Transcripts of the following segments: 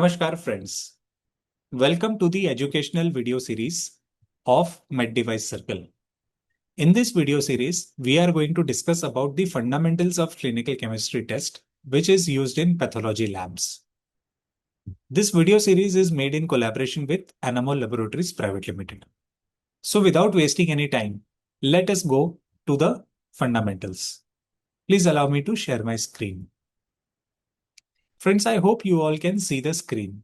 Namaskar friends. Welcome to the educational video series of MedDwise Circle. In this video series, we are going to discuss about the fundamentals of clinical chemistry test, which is used in pathology labs. This video series is made in collaboration with Anamol Laboratories Private Limited. So without wasting any time, let us go to the fundamentals. Please allow me to share my screen. Friends, I hope you all can see the screen.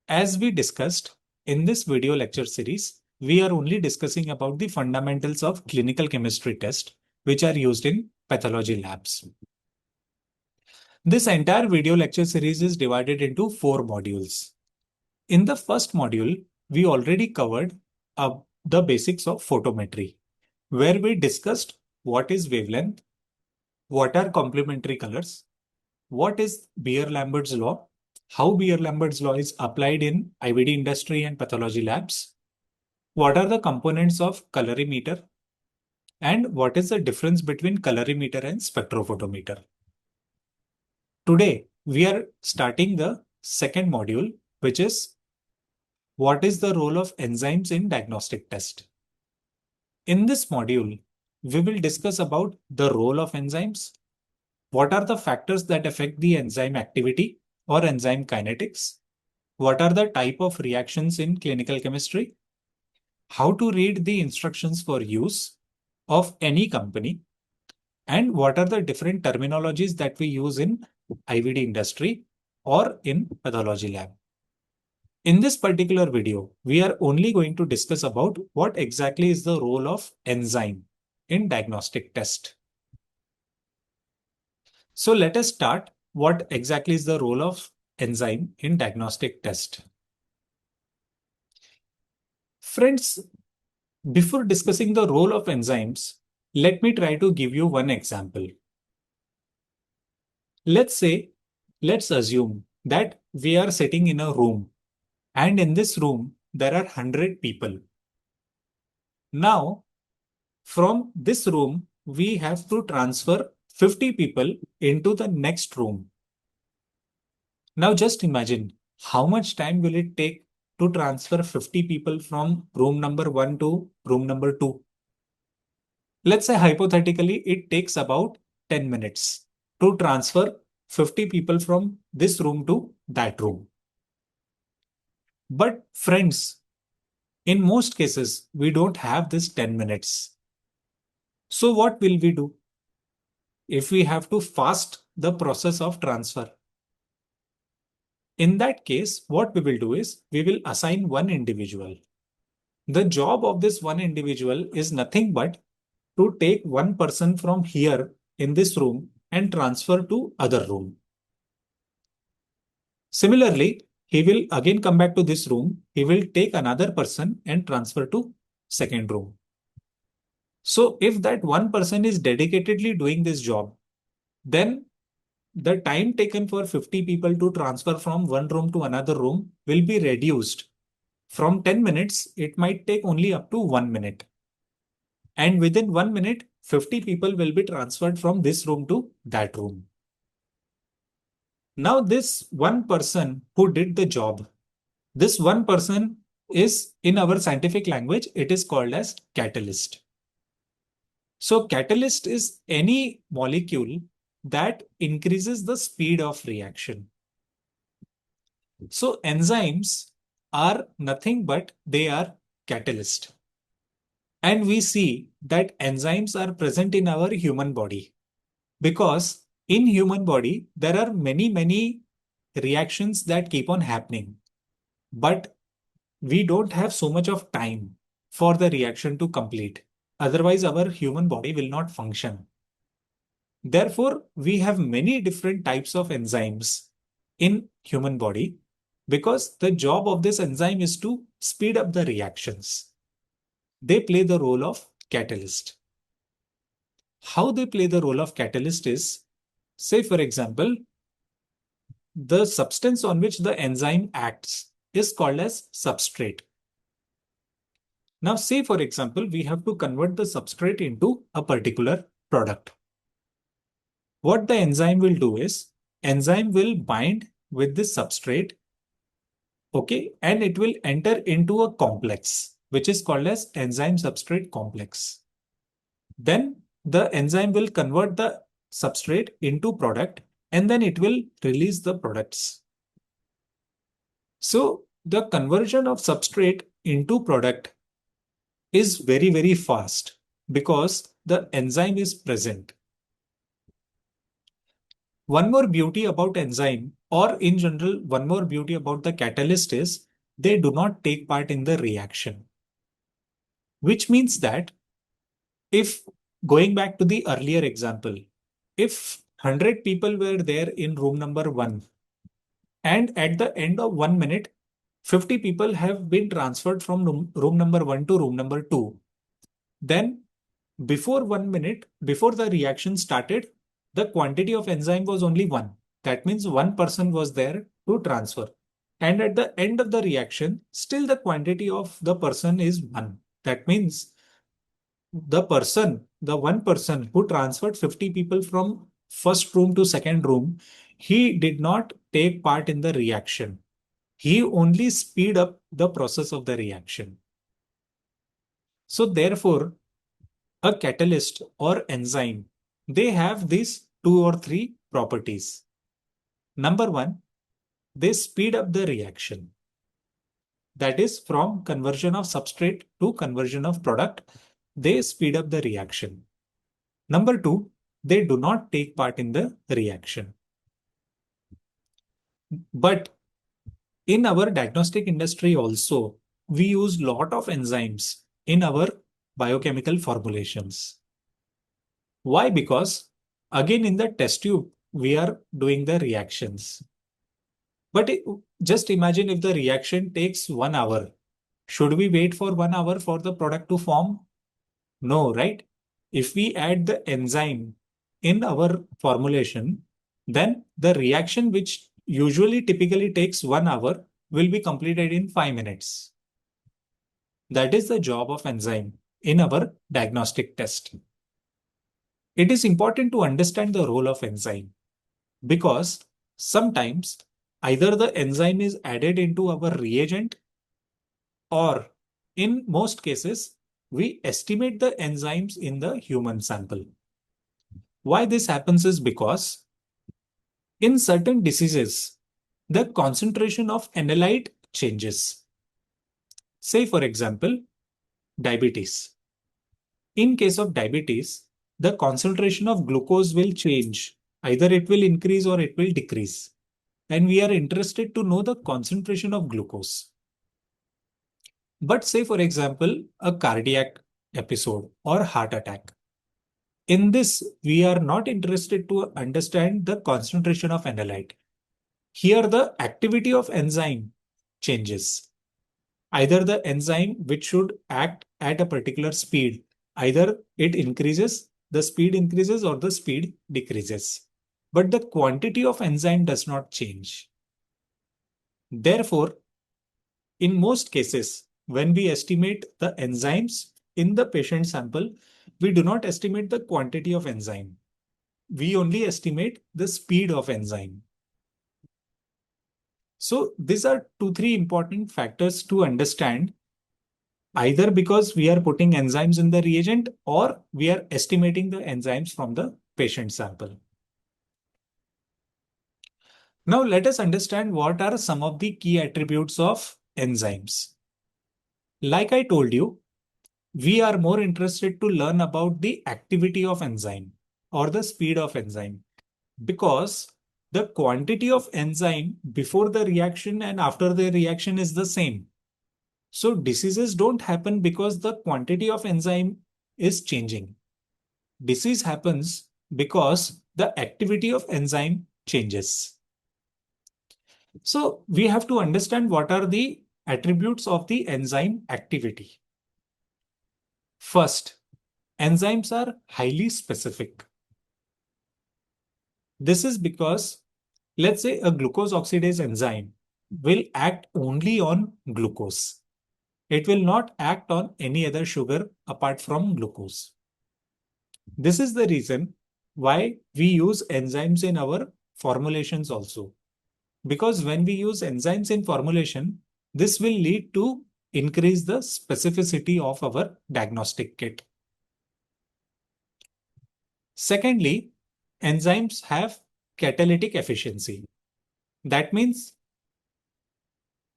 As we discussed in this video lecture series, we are only discussing about the fundamentals of clinical chemistry test, which are used in pathology labs. This entire video lecture series is divided into 4 modules. In the first module, we already covered the basics of photometry, where we discussed what is wavelength, what are complementary colors, what is Beer-Lambert's law, how Beer-Lambert's law is applied in IVD industry and pathology labs, what are the components of colorimeter, and what is the difference between colorimeter and spectrophotometer. Today, we are starting the second module, which is what is the role of enzymes in diagnostic test. In this module, we will discuss about the role of enzymes, what are the factors that affect the enzyme activity or enzyme kinetics, what are the type of reactions in clinical chemistry, how to read the instructions for use of any company, and what are the different terminologies that we use in IVD industry or in pathology lab. In this particular video, we are only going to discuss about what exactly is the role of enzyme in diagnostic test. So let us start what exactly is the role of enzyme in diagnostic test. Friends, before discussing the role of enzymes, let me try to give you one example. Let's assume that we are sitting in a room, and in this room, there are 100 people. Now, from this room, we have to transfer 50 people into the next room. Now, just imagine how much time will it take to transfer 50 people from room number 1 to room number 2? Let's say hypothetically, it takes about 10 minutes to transfer 50 people from this room to that room. But friends, in most cases, we don't have this 10 minutes. So what will we do if we have to fast the process of transfer? In that case, what we will do is we will assign one individual. The job of this one individual is nothing but to take one person from here in this room and transfer to other room. Similarly, he will again come back to this room. He will take another person and transfer to second room. So if that one person is dedicatedly doing this job, then the time taken for 50 people to transfer from one room to another room will be reduced. From 10 minutes, it might take only up to 1 minute. And within 1 minute, 50 people will be transferred from this room to that room. Now, this one person who did the job, this one person is, in our scientific language, it is called as catalyst. So catalyst is any molecule that increases the speed of reaction. So enzymes are nothing but they are catalyst. And we see that enzymes are present in our human body because in human body, there are many reactions that keep on happening. But we don't have so much of time for the reaction to complete. Otherwise, our human body will not function. Therefore, we have many different types of enzymes in human body because the job of this enzyme is to speed up the reactions. They play the role of catalyst. How they play the role of catalyst is, say for example, the substance on which the enzyme acts is called as substrate. Now say for example, we have to convert the substrate into a particular product. What the enzyme will do is, enzyme will bind with this substrate Okay, and it will enter into a complex, which is called as enzyme substrate complex. Then the enzyme will convert the substrate into product, and then it will release the products. So the conversion of substrate into product is very, very fast because the enzyme is present. One more beauty about enzyme, or in general, one more beauty about the catalyst is they do not take part in the reaction, which means that if going back to the earlier example, if 100 people were there in room number 1 and at the end of 1 minute, 50 people have been transferred from room number 1 to room number 2, then before 1 minute, before the reaction started, the quantity of enzyme was only 1. That means one person was there to transfer. And at the end of the reaction, still the quantity of the person is 1. That means the one person who transferred 50 people from first room to second room, he did not take part in the reaction. He only speed up the process of the reaction. So therefore, a catalyst or enzyme, they have these two or three properties. Number one, they speed up the reaction. That is from conversion of substrate to conversion of product, they speed up the reaction. Number two, they do not take part in the reaction. But in our diagnostic industry also, we use lot of enzymes in our biochemical formulations. Why? Because again in the test tube, we are doing the reactions. But just imagine if the reaction takes 1 hour. Should we wait for 1 hour for the product to form? No, right? If we add the enzyme in our formulation, then the reaction which usually typically takes 1 hour will be completed in 5 minutes. That is the job of enzyme in our diagnostic test. It is important to understand the role of enzyme because sometimes either the enzyme is added into our reagent or in most cases, we estimate the enzymes in the human sample. Why this happens is because in certain diseases, the concentration of analyte changes. Say, for example, diabetes. In case of diabetes, the concentration of glucose will change. Either it will increase or it will decrease. And we are interested to know the concentration of glucose. But say, for example, a cardiac episode or heart attack. In this, we are not interested to understand the concentration of analyte. Here, the activity of enzyme changes. Either the enzyme which should act at a particular speed, either it increases, the speed increases or the speed decreases. But the quantity of enzyme does not change. Therefore, in most cases, when we estimate the enzymes in the patient sample, we do not estimate the quantity of enzyme. We only estimate the speed of enzyme. So these are 2, 3 important factors to understand, either because we are putting enzymes in the reagent or we are estimating the enzymes from the patient sample. Now let us understand what are some of the key attributes of enzymes. Like I told you, we are more interested to learn about the activity of enzyme or the speed of enzyme because the quantity of enzyme before the reaction and after the reaction is the same. So diseases don't happen because the quantity of enzyme is changing. Disease happens because the activity of enzyme changes. So we have to understand what are the attributes of the enzyme activity. First, enzymes are highly specific. This is because, let's say, a glucose oxidase enzyme will act only on glucose. It will not act on any other sugar apart from glucose. This is the reason why we use enzymes in our formulations also. Because when we use enzymes in formulation, This will lead to increase the specificity of our diagnostic kit. Secondly, enzymes have catalytic efficiency. That means,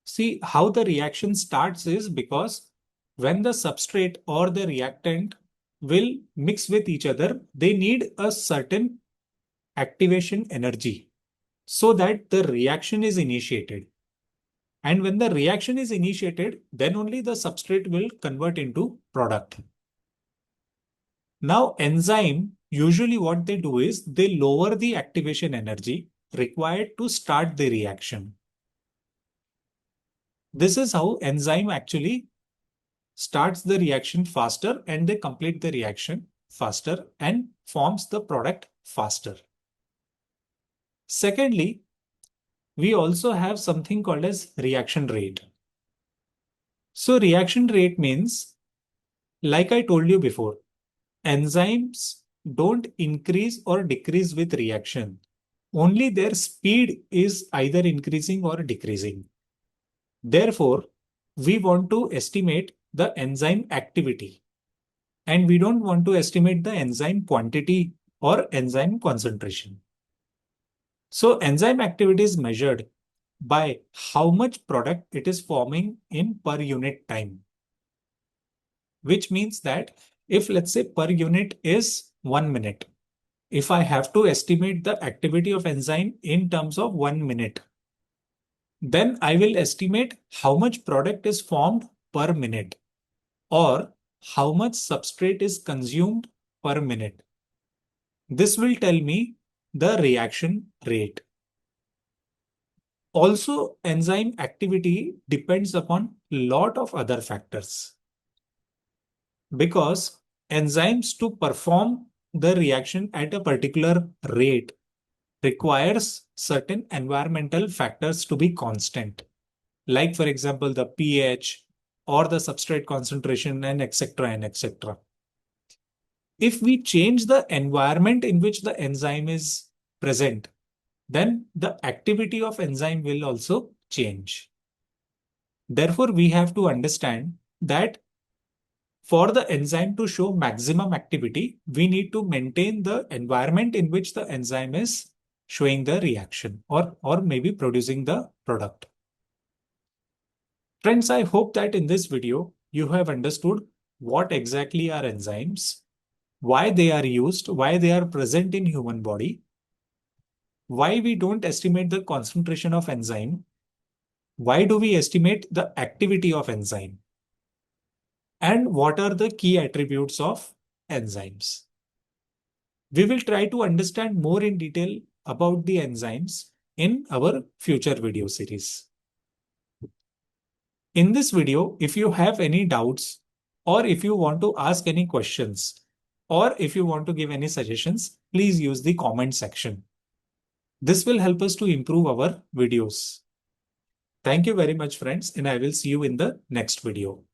see how the reaction starts is because when the substrate or the reactant will mix with each other, they need a certain activation energy so that the reaction is initiated. And when the reaction is initiated, then only the substrate will convert into product. Now, enzyme, usually what they do is they lower the activation energy required to start the reaction. This is how enzyme actually starts the reaction faster and they complete the reaction faster and forms the product faster. Secondly, we also have something called as reaction rate. So reaction rate means, like I told you before, enzymes don't increase or decrease with reaction. Only their speed is either increasing or decreasing. Therefore, we want to estimate the enzyme activity and we don't want to estimate the enzyme quantity or enzyme concentration. So enzyme activity is measured by how much product it is forming in per unit time. Which means that if let's say per unit is 1 minute, if I have to estimate the activity of enzyme in terms of 1 minute, then I will estimate how much product is formed per minute or how much substrate is consumed per minute. This will tell me the reaction rate. Also, enzyme activity depends upon lot of other factors because enzymes to perform the reaction at a particular rate requires certain environmental factors to be constant. Like for example, the pH or the substrate concentration and etc. and etc. If we change the environment in which the enzyme is present, then the activity of enzyme will also change. Therefore, we have to understand that for the enzyme to show maximum activity, we need to maintain the environment in which the enzyme is showing the reaction or maybe producing the product. Friends, I hope that in this video, you have understood what exactly are enzymes, why they are used, why they are present in human body, why we don't estimate the concentration of enzyme, why do we estimate the activity of enzyme, and what are the key attributes of enzymes. We will try to understand more in detail about the enzymes in our future video series. In this video, if you have any doubts or if you want to ask any questions or if you want to give any suggestions, please use the comment section. This will help us to improve our videos. Thank you very much, friends, and I will see you in the next video.